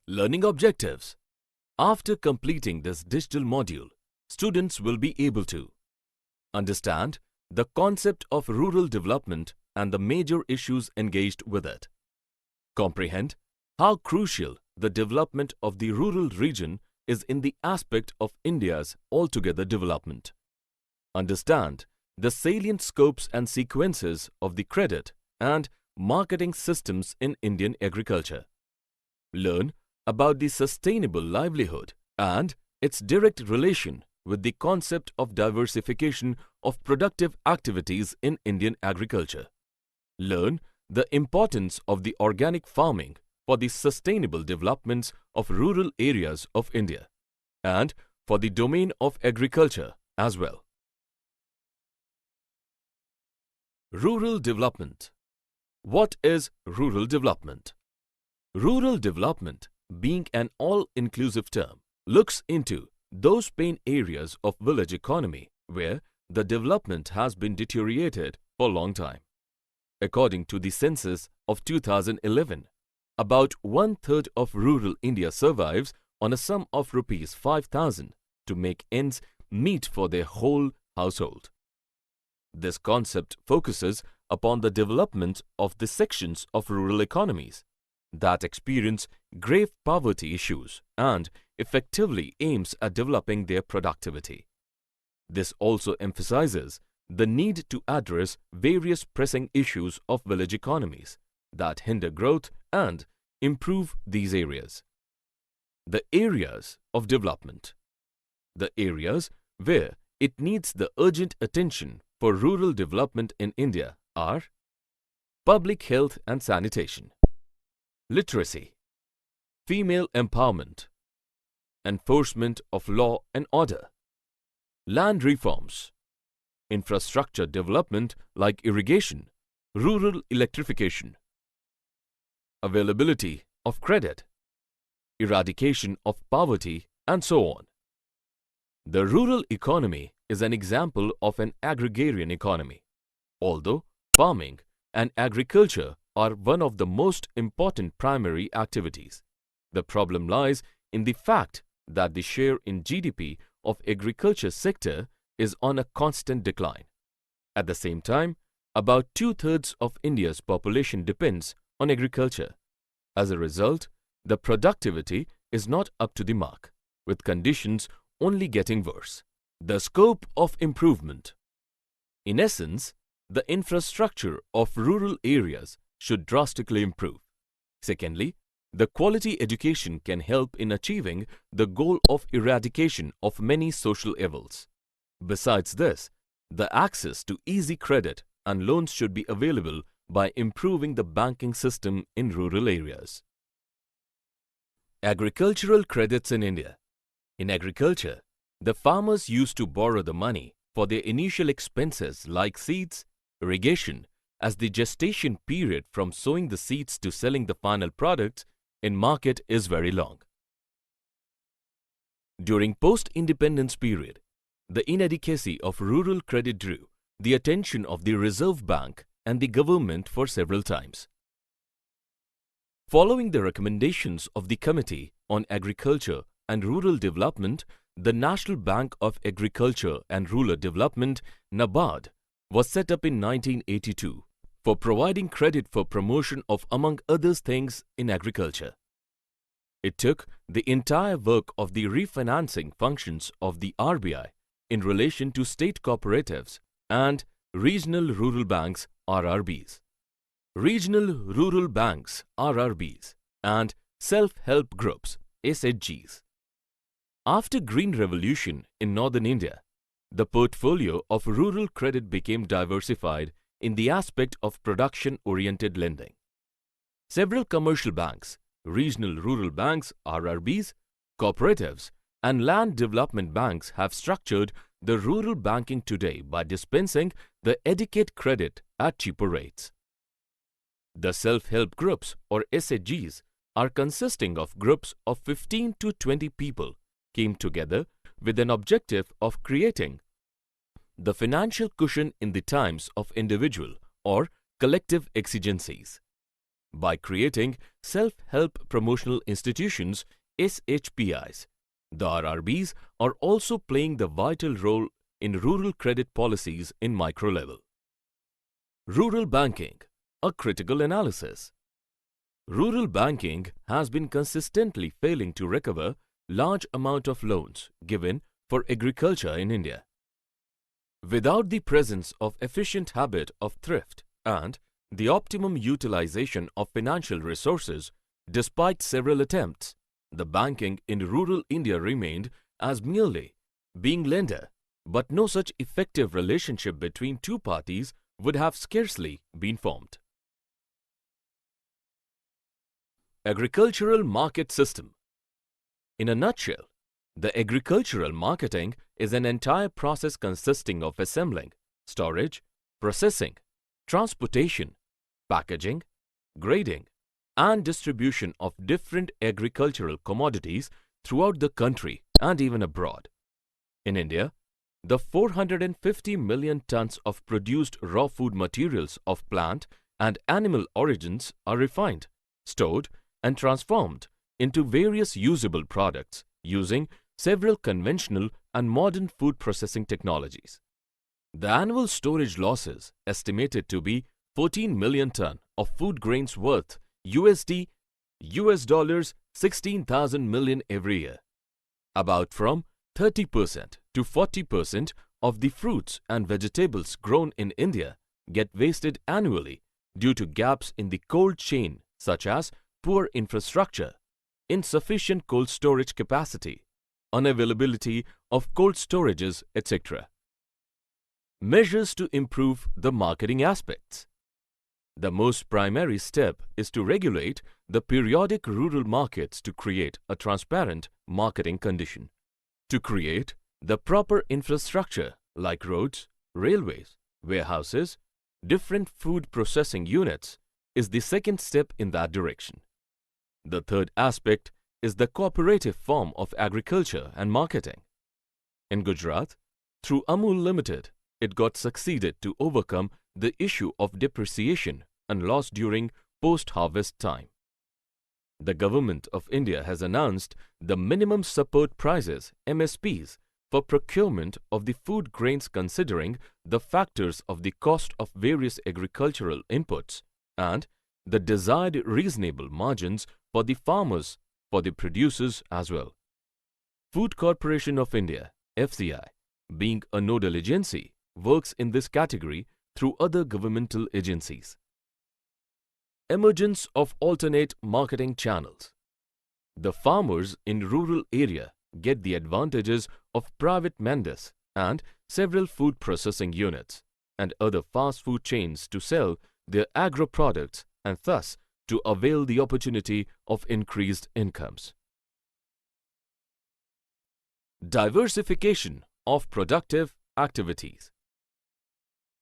Learning objectives. After completing this digital module, students will be able to understand the concept of rural development and the major issues engaged with it. Comprehend how crucial the development of the rural region is in the aspect of India's altogether development. Understand the salient scopes and sequences of the credit and marketing systems in Indian agriculture. Learn about the sustainable livelihood and its direct relation with the concept of diversification of productive activities in Indian agriculture. Learn the importance of the organic farming for the sustainable developments of rural areas of India and for the domain of agriculture as well. Rural development. What is rural development? Rural development, being an all-inclusive term, looks into those pain areas of village economy where the development has been deteriorated for a long time. According to the census of 2011, about one-third of rural India survives on a sum of rupees 5,000 to make ends meet for their whole household. This concept focuses upon the development of the sections of rural economies that experience grave poverty issues and effectively aims at developing their productivity. This also emphasizes the need to address various pressing issues of village economies that hinder growth and improve these areas. The areas of development. The areas where it needs the urgent attention for rural development in India are public health and sanitation, literacy, female empowerment, enforcement of law and order, land reforms, infrastructure development like irrigation, rural electrification, availability of credit, eradication of poverty, and so on. The rural economy is an example of an agrarian economy, although farming and agriculture are one of the most important primary activities. The problem lies in the fact that the share in GDP of agriculture sector is on a constant decline. At the same time, about two-thirds of India's population depends on agriculture. As a result, the productivity is not up to the mark, with conditions only getting worse. The scope of improvement. In essence, the infrastructure of rural areas should drastically improve. Secondly, the quality education can help in achieving the goal of eradication of many social evils. Besides this, the access to easy credit and loans should be available by improving the banking system in rural areas. Agricultural credits in India. In agriculture, the farmers used to borrow the money for their initial expenses like seeds, irrigation, as the gestation period from sowing the seeds to selling the final products in market is very long. During post-independence period, the inadequacy of rural credit drew the attention of the Reserve Bank and the government for several times. Following the recommendations of the Committee on Agriculture and Rural Development, the National Bank of Agriculture and Rural Development (NABARD) was set up in 1982 for providing credit for promotion of, among other things, in agriculture. It took the entire work of the refinancing functions of the RBI in relation to state cooperatives and regional rural banks (RRBs). Regional rural banks (RRBs) and self-help groups (SHGs). After Green Revolution in northern India, the portfolio of rural credit became diversified in the aspect of production-oriented lending. Several commercial banks, regional rural banks (RRBs), cooperatives, and land development banks have structured the rural banking today by dispensing the adequate credit at cheaper rates. The self-help groups or SHGs are consisting of groups of 15 to 20 people came together with an objective of creating the financial cushion in the times of individual or collective exigencies. by creating self-help promotional institutions SHPIs. The RRBs are also playing the vital role in rural credit policies in micro level. Rural banking, a critical analysis. Rural banking has been consistently failing to recover large amount of loans given for agriculture in India. Without the presence of efficient habit of thrift and the optimum utilization of financial resources, despite several attempts, the banking in rural India remained as merely being lender, but no such effective relationship between two parties would have scarcely been formed. Agricultural market system. In a nutshell, the agricultural marketing is an entire process consisting of assembling, storage, processing, transportation, packaging, grading, and distribution of different agricultural commodities throughout the country and even abroad. In India, the 450 million tons of produced raw food materials of plant and animal origins are refined, stored, and transformed into various usable products using several conventional and modern food processing technologies. The annual storage losses estimated to be 14 million ton of food grains worth US $16,000 million every year. About from 30% to 40% of the fruits and vegetables grown in India get wasted annually due to gaps in the cold chain such as poor infrastructure, insufficient cold storage capacity, unavailability of cold storages, etc. Measures to improve the marketing aspects. The most primary step is to regulate the periodic rural markets to create a transparent marketing condition. To create the proper infrastructure like roads, railways, warehouses, different food processing units is the second step in that direction. The third aspect is the cooperative form of agriculture and marketing. In Gujarat, through Amul Limited, it got succeeded to overcome the issue of depreciation and loss during post-harvest time. The Government of India has announced the minimum support prices MSPs for procurement of the food grains considering the factors of the cost of various agricultural inputs and the desired reasonable margins for the farmers, for the producers as well. Food Corporation of India, FCI, being a nodal agency, works in this category through other governmental agencies. Emergence of alternate marketing channels. The farmers in rural area get the advantages of private mandis and several food processing units and other fast food chains to sell their agro products and thus to avail the opportunity of increased incomes. Diversification of productive activities.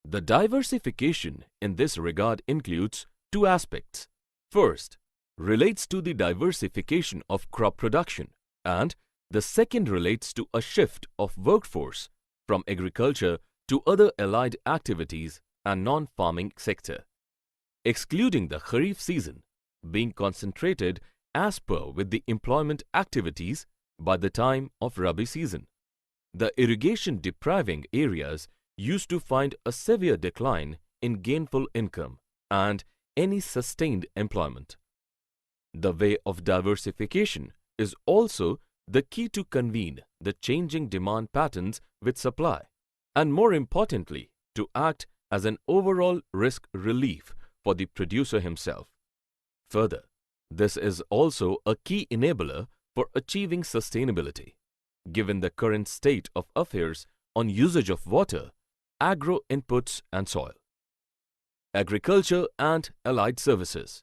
The diversification in this regard includes two aspects. First, relates to the diversification of crop production and the second relates to a shift of workforce from agriculture to other allied activities and non-farming sector, excluding the Kharif season, being concentrated as per with the employment activities by the time of Rabi season. The irrigation depriving areas used to find a severe decline in gainful income and any sustained employment. The way of diversification is also the key to convene the changing demand patterns with supply and more importantly to act as an overall risk relief for the producer himself. Further, this is also a key enabler for achieving sustainability, given the current state of affairs on usage of water, agro inputs and soil. Agriculture and allied services.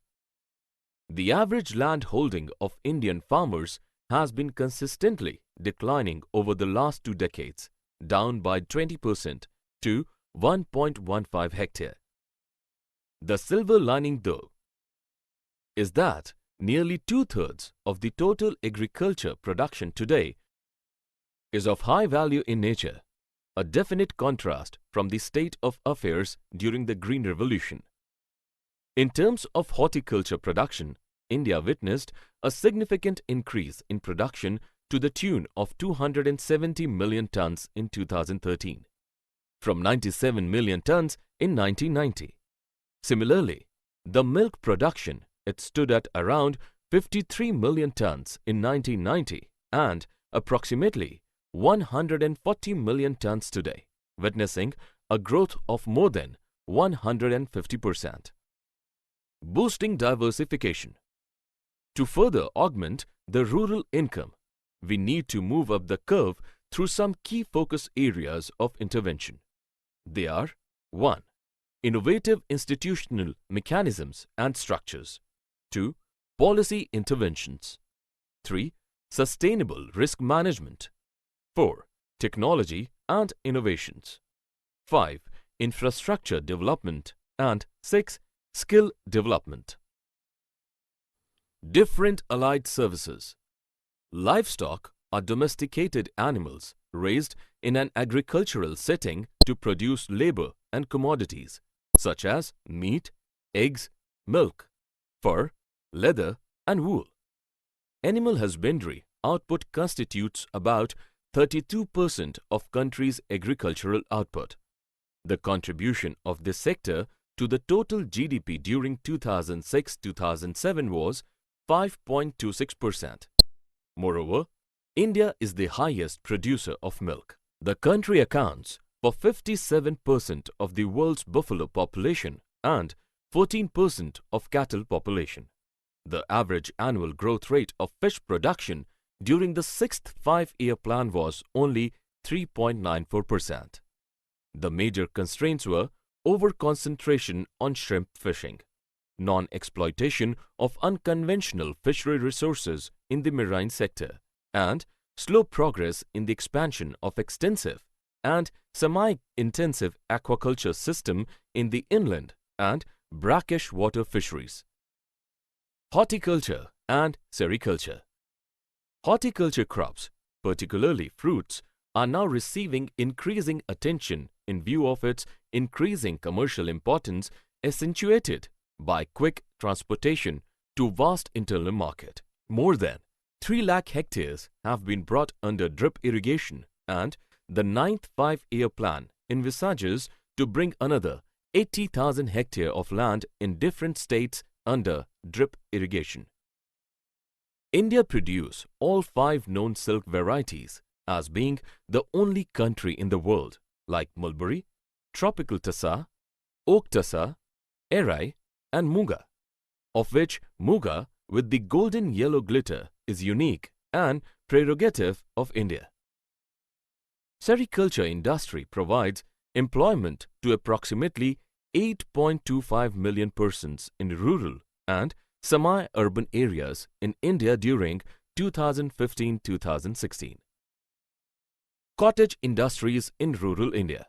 The average land holding of Indian farmers has been consistently declining over the last 2 decades, down by 20% to 1.15 hectare. The silver lining, though, is that nearly 2/3 of the total agriculture production today is of high value in nature, a definite contrast from the state of affairs during the Green Revolution. In terms of horticulture production, India witnessed a significant increase in production to the tune of 270 million tons in 2013, from 97 million tons in 1990. Similarly, the milk production, it stood at around 53 million tons in 1990 and approximately 140 million tons today, witnessing a growth of more than 150%. Boosting diversification. To further augment the rural income, we need to move up the curve through some key focus areas of intervention. They are 1. Innovative institutional mechanisms and structures. 2. Policy interventions. 3. Sustainable risk management. 4. Technology and innovations. 5. Infrastructure development. And 6. Skill development. Different allied services. Livestock are domesticated animals raised in an agricultural setting to produce labor and commodities such as meat, eggs, milk, fur, leather and wool. Animal husbandry output constitutes about 32% of country's agricultural output. The contribution of this sector to the total GDP during 2006-2007 was 5.26%. Moreover, India is the highest producer of milk. The country accounts for 57% of the world's buffalo population and 14% of cattle population. The average annual growth rate of fish production during the sixth five-year plan was only 3.94%. The major constraints were over-concentration on shrimp fishing, non-exploitation of unconventional fishery resources in the marine sector, and slow progress in the expansion of extensive and semi-intensive aquaculture system in the inland and brackish water fisheries. Horticulture and sericulture. Horticulture crops, particularly fruits, are now receiving increasing attention in view of its increasing commercial importance accentuated by quick transportation to vast internal market. More than 3 lakh hectares have been brought under drip irrigation, and the ninth five-year plan envisages to bring another 80,000 hectares of land in different states under drip irrigation. India produces all 5 known silk varieties as being the only country in the world like mulberry, tropical tussa, oak tussa, erai and muga, of which muga with the golden yellow glitter is unique and prerogative of India. Sericulture industry provides employment to approximately 8.25 million persons in rural and semi-urban areas in India during 2015-2016. Cottage industries in rural India.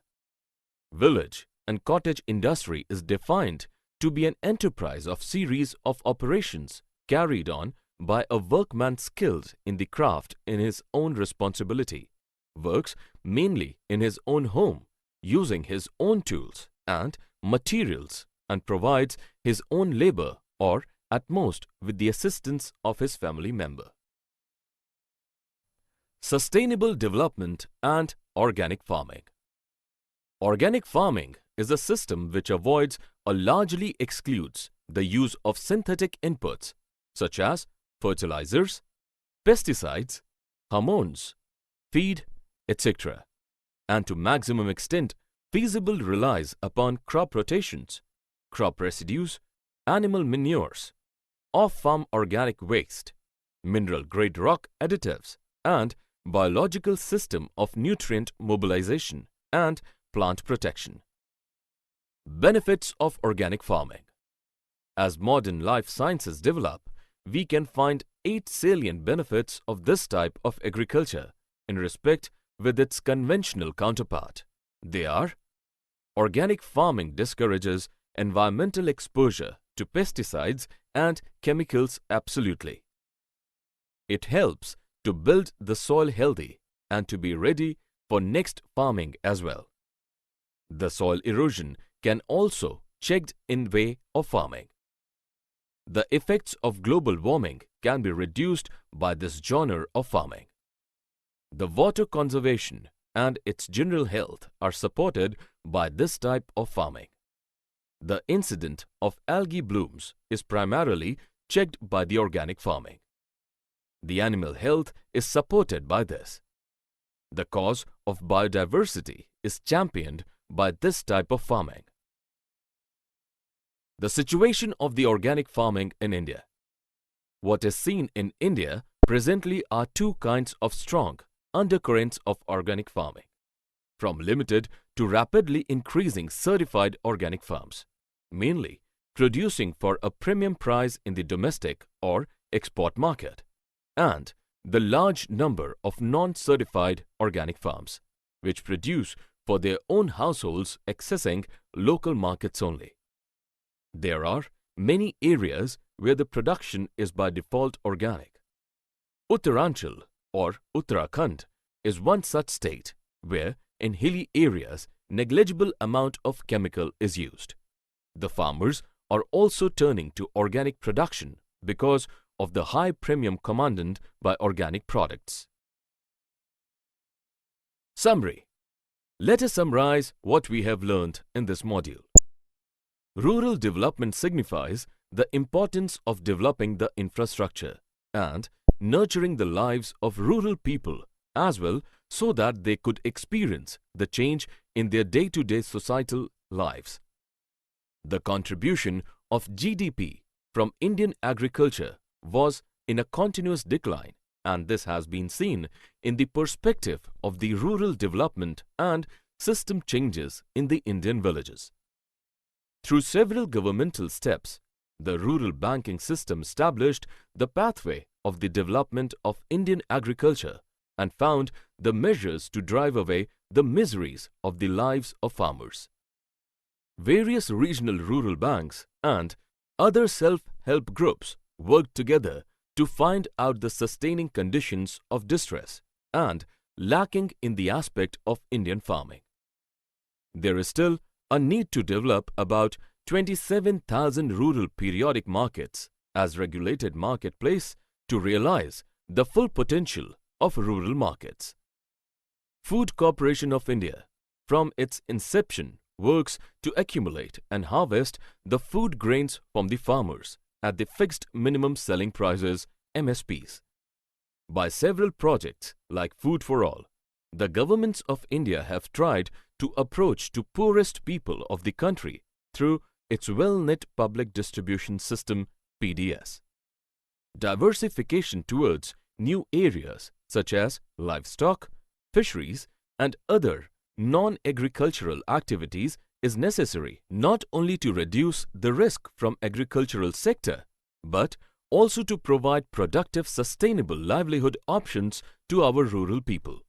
Village and cottage industry is defined to be an enterprise of series of operations carried on by a workman skilled in the craft in his own responsibility, works mainly in his own home, using his own tools and materials, and provides his own labor or at most with the assistance of his family member. Sustainable development and organic farming. Organic farming is a system which avoids or largely excludes the use of synthetic inputs such as fertilizers, pesticides, hormones, feed, etc., and to maximum extent feasible relies upon crop rotations, crop residues, animal manures, off-farm organic waste, mineral-grade rock additives, and biological system of nutrient mobilization and plant protection. Benefits of organic farming. As modern life sciences develop, we can find 8 salient benefits of this type of agriculture in respect with its conventional counterpart. They are: organic farming discourages environmental exposure to pesticides and chemicals absolutely. It helps to build the soil healthy and to be ready for next farming as well. The soil erosion can also checked in way of farming. the effects of global warming can be reduced by this genre of farming. The water conservation and its general health are supported by this type of farming. The incident of algae blooms is primarily checked by the organic farming. The animal health is supported by this. The cause of biodiversity is championed by this type of farming. The situation of the organic farming in India. What is seen in India presently are two kinds of strong undercurrents of organic farming, from limited to rapidly increasing certified organic farms, mainly producing for a premium price in the domestic or export market, and the large number of non-certified organic farms, which produce for their own households accessing local markets only. There are many areas where the production is by default organic. Uttaranchal or Uttarakhand is one such state where in hilly areas negligible amount of chemical is used. The farmers are also turning to organic production because of the high premium commanded by organic products. Summary. Let us summarize what we have learned in this module. Rural development signifies the importance of developing the infrastructure and nurturing the lives of rural people as well so that they could experience the change in their day-to-day societal lives. The contribution of GDP from Indian agriculture was in a continuous decline, and this has been seen in the perspective of the rural development and system changes in the Indian villages. Through several governmental steps, the rural banking system established the pathway of the development of Indian agriculture and found the measures to drive away the miseries of the lives of farmers. Various regional rural banks and other self-help groups worked together to find out the sustaining conditions of distress and lacking in the aspect of Indian farming. There is still a need to develop about 27,000 rural periodic markets as regulated marketplace to realize the full potential of rural markets. Food Corporation of India, from its inception, works to accumulate and harvest the food grains from the farmers at the fixed minimum selling prices MSPs. By several projects like Food for All, the governments of India have tried to approach to poorest people of the country through its well-knit public distribution system PDS. Diversification towards new areas such as livestock, fisheries and other non-agricultural activities is necessary not only to reduce the risk from agricultural sector but also to provide productive sustainable livelihood options to our rural people.